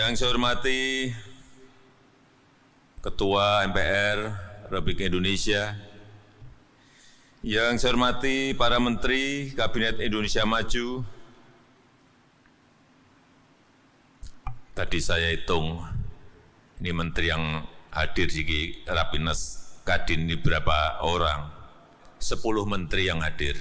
Yang saya hormati Ketua MPR Republik Indonesia, yang saya hormati para Menteri Kabinet Indonesia Maju. Tadi saya hitung, ini Menteri yang hadir di Rapimnas Kadin ini berapa orang? 10 Menteri yang hadir.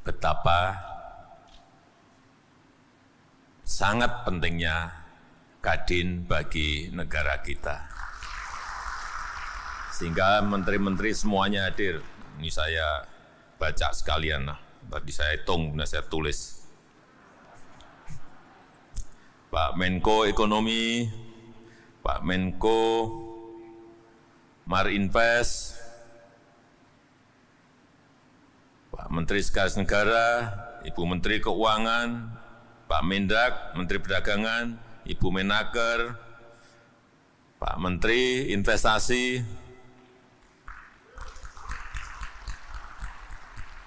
Betapa sangat pentingnya Kadin bagi negara kita. Sehingga menteri-menteri semuanya hadir. Ini saya baca sekalian, tadi saya hitung, saya tulis. Pak Menko Ekonomi, Pak Menko Marinvest, Pak Menteri Sekretaris Negara, Ibu Menteri Keuangan, Pak Mendak, Menteri Perdagangan, Ibu Menaker, Pak Menteri Investasi,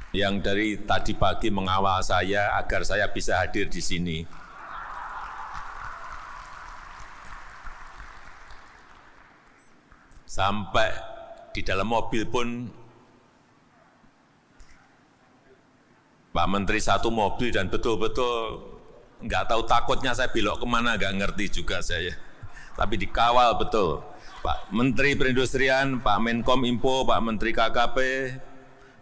yang dari tadi pagi mengawal saya agar saya bisa hadir di sini. Sampai di dalam mobil pun Pak Menteri satu mobil dan betul-betul nggak tahu takutnya saya belok kemana, nggak ngerti juga saya. Tapi dikawal betul. Pak Menteri Perindustrian, Pak Menkom Info, Pak Menteri KKP,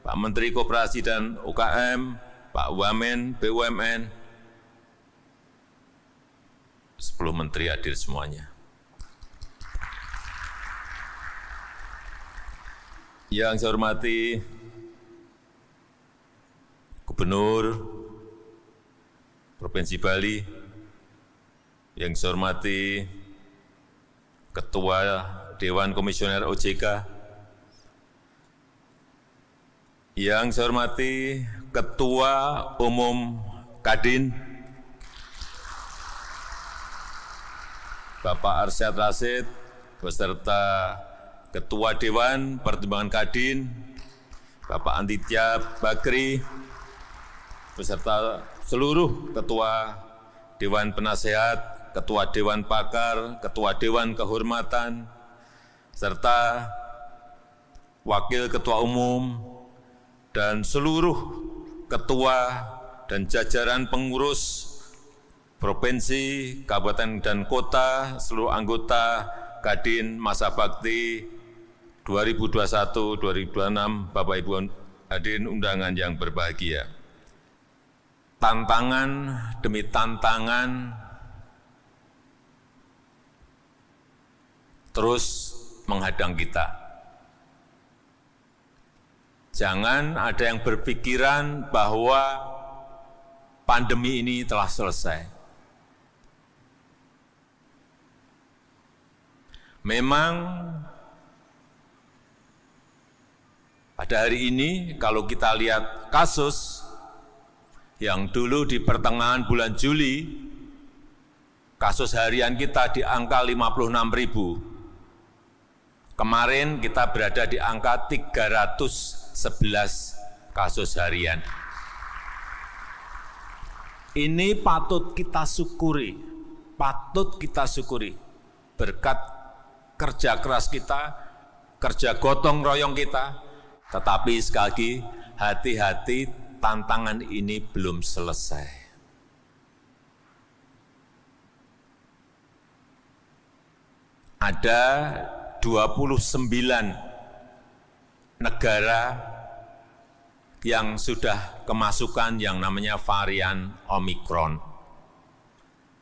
Pak Menteri Koperasi dan UKM, Pak Wamen, BUMN, 10 menteri hadir semuanya. Yang saya hormati Gubernur Provinsi Bali, yang saya hormati Ketua Dewan Komisioner OJK, yang saya hormati Ketua Umum Kadin, Bapak Arsyad Rashid, beserta Ketua Dewan Pertimbangan Kadin, Bapak Antitya Bakri, beserta seluruh Ketua Dewan Penasehat, Ketua Dewan Pakar, Ketua Dewan Kehormatan, serta Wakil Ketua Umum, dan seluruh Ketua dan jajaran pengurus Provinsi, Kabupaten, dan Kota, seluruh anggota Kadin Masa Bakti 2021-2026, Bapak Ibu hadirin undangan yang berbahagia. Tantangan demi tantangan terus menghadang kita. Jangan ada yang berpikiran bahwa pandemi ini telah selesai. Memang pada hari ini kalau kita lihat kasus yang dulu di pertengahan bulan Juli, kasus harian kita di angka 56.000. Kemarin kita berada di angka 311 kasus harian. Ini patut kita syukuri, berkat kerja keras kita, kerja gotong royong kita. Tetapi sekali lagi, hati-hati, tantangan ini belum selesai. Ada 29 negara yang sudah kemasukan yang namanya varian Omikron.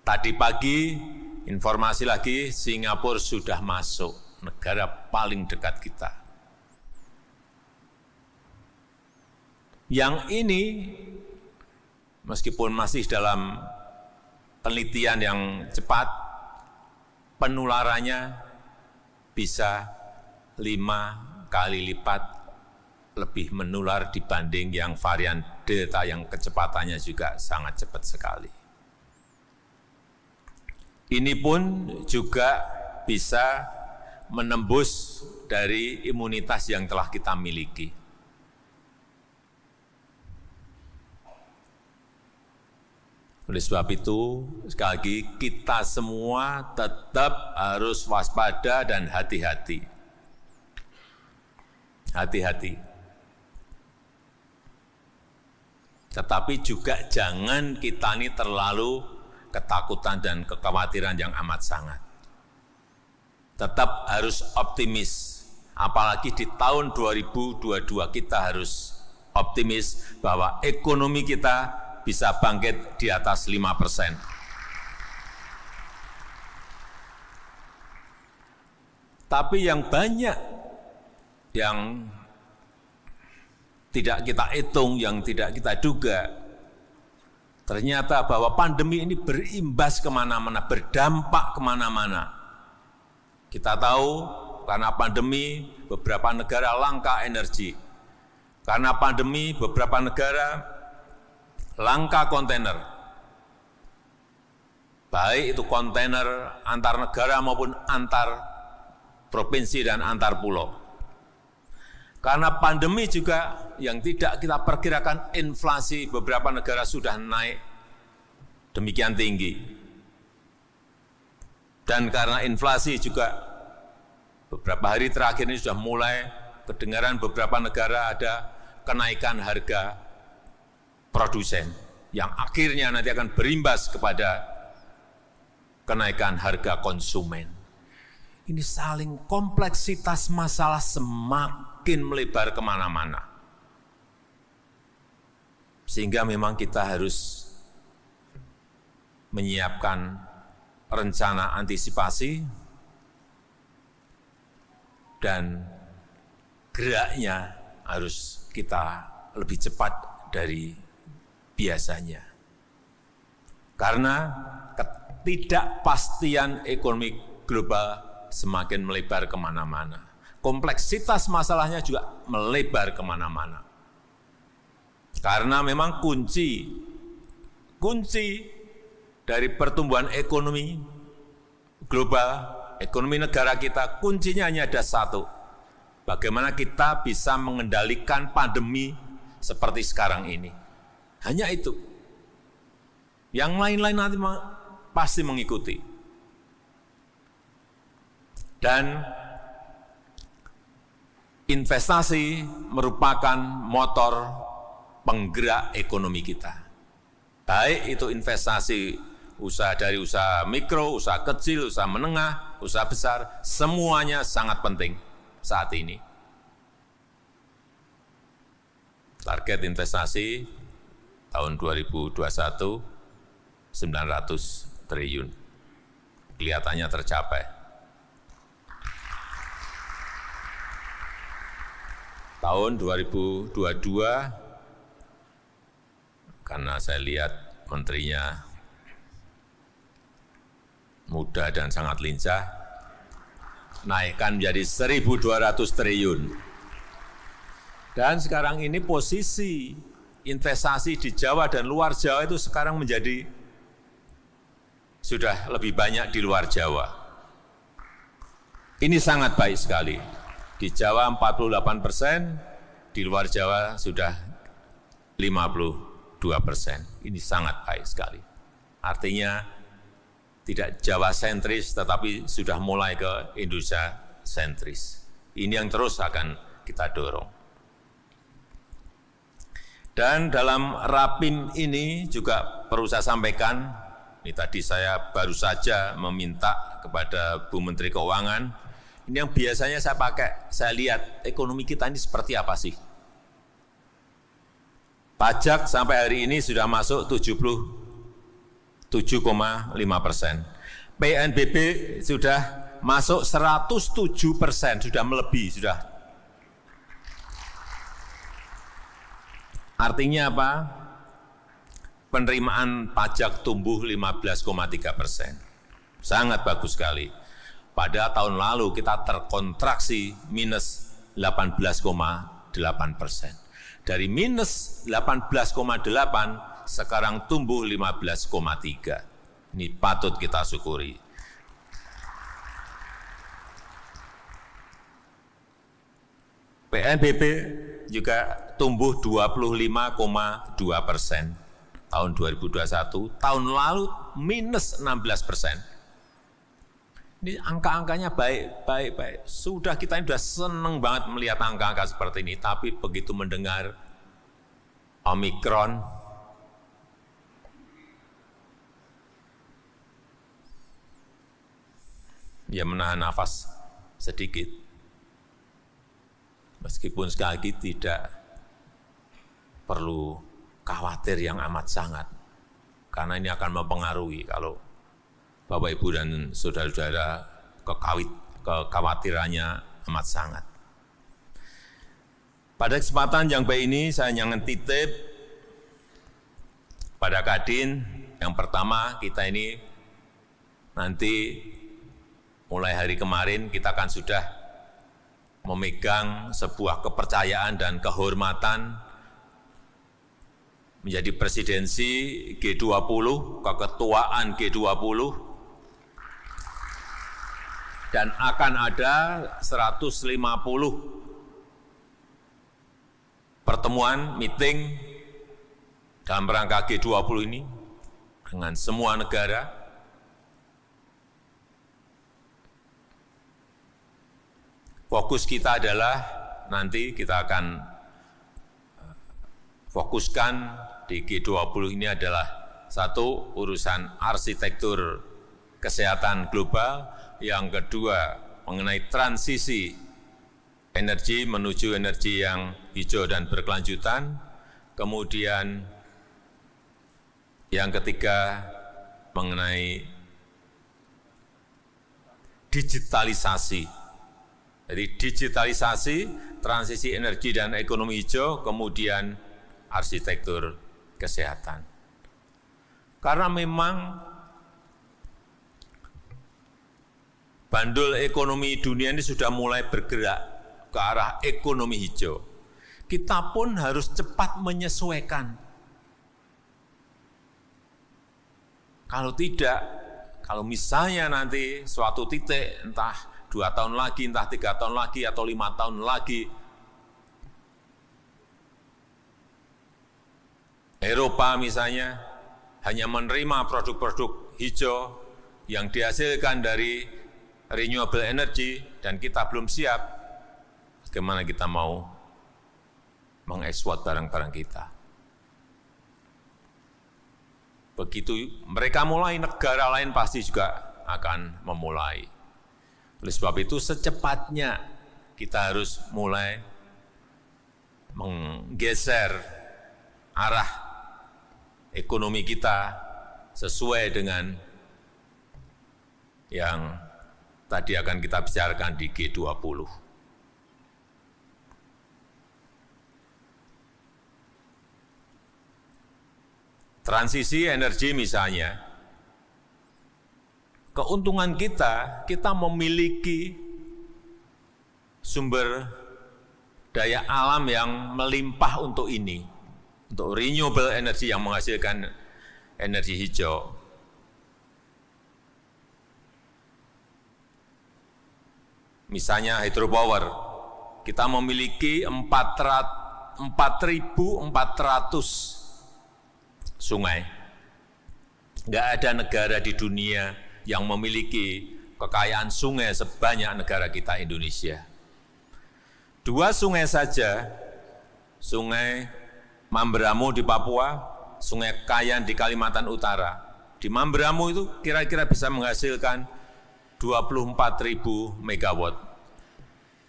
Tadi pagi, informasi lagi, Singapura sudah masuk, negara paling dekat kita. Yang ini, meskipun masih dalam penelitian yang cepat, penularannya bisa 5 kali lipat lebih menular dibanding yang varian Delta yang kecepatannya juga sangat cepat sekali. Ini pun juga bisa menembus dari imunitas yang telah kita miliki. Oleh sebab itu, sekali lagi kita semua tetap harus waspada dan hati-hati. Hati-hati. Tetapi juga jangan kita ini terlalu ketakutan dan kekhawatiran yang amat sangat. Tetap harus optimis. Apalagi di tahun 2022 kita harus optimis bahwa ekonomi kita bisa bangkit di atas 5%. Tapi yang banyak yang tidak kita hitung, yang tidak kita duga, ternyata bahwa pandemi ini berimbas kemana-mana, berdampak kemana-mana. Kita tahu karena pandemi beberapa negara langka energi. Karena pandemi beberapa negara langka kontainer. Baik itu kontainer antar negara maupun antar provinsi dan antar pulau. Karena pandemi juga yang tidak kita perkirakan inflasi beberapa negara sudah naik demikian tinggi. Dan karena inflasi juga beberapa hari terakhir ini sudah mulai kedengaran beberapa negara ada kenaikan harga produsen yang akhirnya nanti akan berimbas kepada kenaikan harga konsumen. Ini saling kompleksitas masalah semakin melebar kemana-mana. Sehingga memang kita harus menyiapkan rencana antisipasi dan geraknya harus kita lebih cepat dari biasanya. Karena ketidakpastian ekonomi global semakin melebar kemana-mana. Kompleksitas masalahnya juga melebar kemana-mana. Karena memang kunci dari pertumbuhan ekonomi global, ekonomi negara kita, kuncinya hanya ada satu. Bagaimana kita bisa mengendalikan pandemi seperti sekarang ini. Hanya itu. Yang lain-lain nanti pasti mengikuti. Dan investasi merupakan motor penggerak ekonomi kita. Baik itu investasi usaha dari usaha mikro, usaha kecil, usaha menengah, usaha besar, semuanya sangat penting saat ini. Target investasi tahun 2021 900 triliun. Kelihatannya tercapai. Tahun 2022, karena saya lihat menterinya muda dan sangat lincah, naikkan menjadi 1.200 triliun. Dan sekarang ini posisi investasi di Jawa dan luar Jawa itu sekarang menjadi sudah lebih banyak di luar Jawa. Ini sangat baik sekali. Di Jawa 48%, di luar Jawa sudah 52%. Ini sangat baik sekali. Artinya tidak Jawa sentris tetapi sudah mulai ke Indonesia sentris. Ini yang terus akan kita dorong. Dan dalam Rapim ini juga perlu saya sampaikan, ini tadi saya baru saja meminta kepada Bu Menteri Keuangan, ini yang biasanya saya pakai, saya lihat ekonomi kita ini seperti apa sih. Pajak sampai hari ini sudah masuk 77,5%. PNBP sudah masuk 107%, sudah melebihi, sudah. Artinya apa? Penerimaan pajak tumbuh 15,3%. Sangat bagus sekali. Pada tahun lalu kita terkontraksi minus 18,8%. Dari minus 18,8 sekarang tumbuh 15,3. Ini patut kita syukuri. PNBP juga tumbuh 25,2%. tahun 2021, tahun lalu minus 16%. Ini angka-angkanya baik. Sudah kita ini sudah senang banget melihat angka-angka seperti ini, tapi begitu mendengar Omikron, ya menahan nafas sedikit. Meskipun sekali lagi tidak perlu khawatir yang amat sangat, karena ini akan mempengaruhi kalau Bapak Ibu dan saudara-saudara kekhawatirannya amat sangat. Pada kesempatan yang baik ini saya ingin titip pada Kadin. Yang pertama, kita ini nanti mulai hari kemarin kita akan sudah memegang sebuah kepercayaan dan kehormatan menjadi presidensi G20, keketuaan G20, dan akan ada 150 pertemuan, meeting dalam rangka G20 ini dengan semua negara. Fokus kita adalah nanti kita akan fokuskan di G20 ini adalah satu, urusan arsitektur kesehatan global, yang kedua mengenai transisi energi menuju energi yang hijau dan berkelanjutan, kemudian yang ketiga mengenai digitalisasi. Jadi digitalisasi, transisi energi dan ekonomi hijau, kemudian arsitektur kesehatan. Karena memang bandul ekonomi dunia ini sudah mulai bergerak ke arah ekonomi hijau. Kita pun harus cepat menyesuaikan. Kalau tidak, kalau misalnya nanti suatu titik, entah 2 tahun lagi, entah 3 tahun lagi, atau 5 tahun lagi, Eropa misalnya hanya menerima produk-produk hijau yang dihasilkan dari renewable energy, dan kita belum siap, bagaimana kita mau mengekspor barang-barang kita. Begitu mereka mulai, negara lain pasti juga akan memulai. Oleh sebab itu secepatnya kita harus mulai menggeser arah ekonomi kita sesuai dengan yang tadi akan kita bicarakan di G20. Transisi energi misalnya, keuntungan kita memiliki sumber daya alam yang melimpah untuk ini, untuk renewable energy yang menghasilkan energi hijau. Misalnya hydropower, kita memiliki 4.400 sungai. Nggak ada negara di dunia yang memiliki kekayaan sungai sebanyak negara kita Indonesia. 2 sungai saja, Sungai Mamberamo di Papua, Sungai Kayan di Kalimantan Utara. Di Mamberamo itu kira-kira bisa menghasilkan 24.000 megawatt.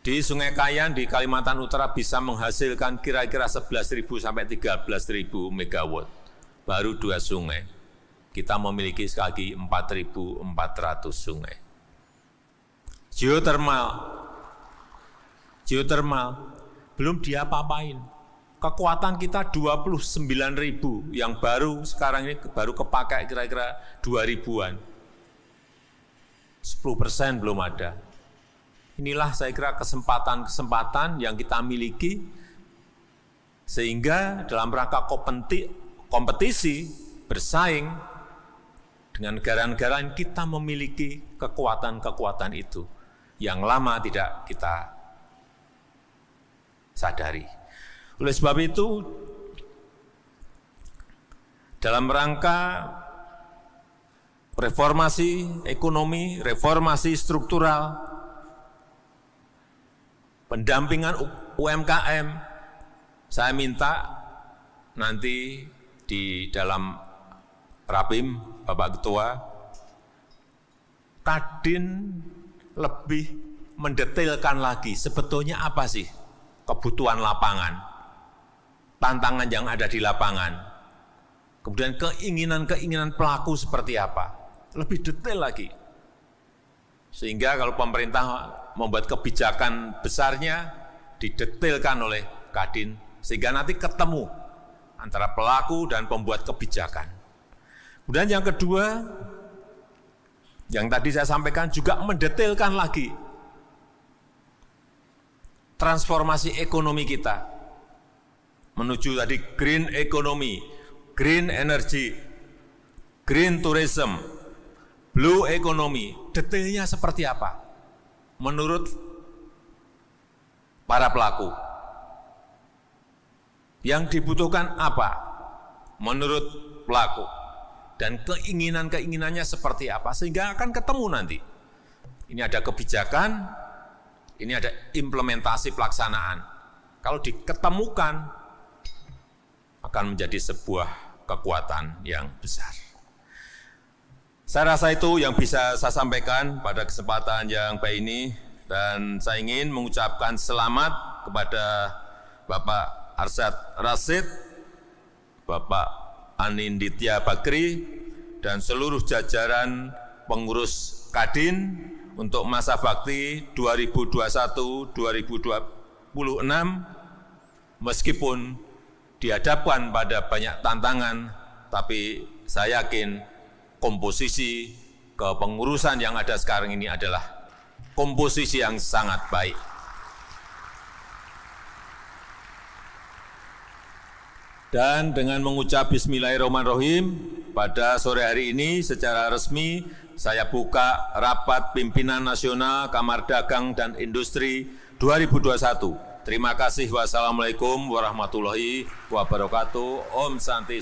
Di Sungai Kayan di Kalimantan Utara bisa menghasilkan kira-kira 11.000 sampai 13.000 megawatt. Baru 2 sungai. Kita memiliki sekali lagi 4.400 sungai. Geotermal belum diapa-apain. Kekuatan kita 29.000 yang baru sekarang ini baru kepakai kira-kira 2.000-an. 10% belum ada. Inilah saya kira kesempatan-kesempatan yang kita miliki sehingga dalam rangka kompetisi bersaing dengan negara-negara lain, kita memiliki kekuatan-kekuatan itu yang lama tidak kita sadari. Oleh sebab itu, dalam rangka reformasi ekonomi, reformasi struktural, pendampingan UMKM. Saya minta nanti di dalam Rapim, Bapak Ketua, Kadin lebih mendetailkan lagi sebetulnya apa sih kebutuhan lapangan, tantangan yang ada di lapangan, kemudian keinginan-keinginan pelaku seperti apa, lebih detail lagi. Sehingga kalau pemerintah membuat kebijakan besarnya, didetailkan oleh Kadin, sehingga nanti ketemu antara pelaku dan pembuat kebijakan. Kemudian yang kedua, yang tadi saya sampaikan juga mendetailkan lagi transformasi ekonomi kita menuju tadi green economy, green energy, green tourism, blue economy. Detailnya seperti apa menurut para pelaku? Yang dibutuhkan apa menurut pelaku? Dan keinginan-keinginannya seperti apa, sehingga akan ketemu nanti. Ini ada kebijakan, ini ada implementasi pelaksanaan. Kalau diketemukan, akan menjadi sebuah kekuatan yang besar. Saya rasa itu yang bisa saya sampaikan pada kesempatan yang baik ini, dan saya ingin mengucapkan selamat kepada Bapak Arsyad Rashid, Bapak Anindya Bakri, dan seluruh jajaran pengurus Kadin untuk masa bakti 2021-2026, meskipun dihadapkan pada banyak tantangan, tapi saya yakin komposisi kepengurusan yang ada sekarang ini adalah komposisi yang sangat baik. Dan dengan mengucap Bismillahirrahmanirrahim, pada sore hari ini secara resmi saya buka rapat pimpinan nasional Kamar Dagang dan Industri 2021. Terima kasih. Wassalamualaikum warahmatullahi wabarakatuh. Om Santi.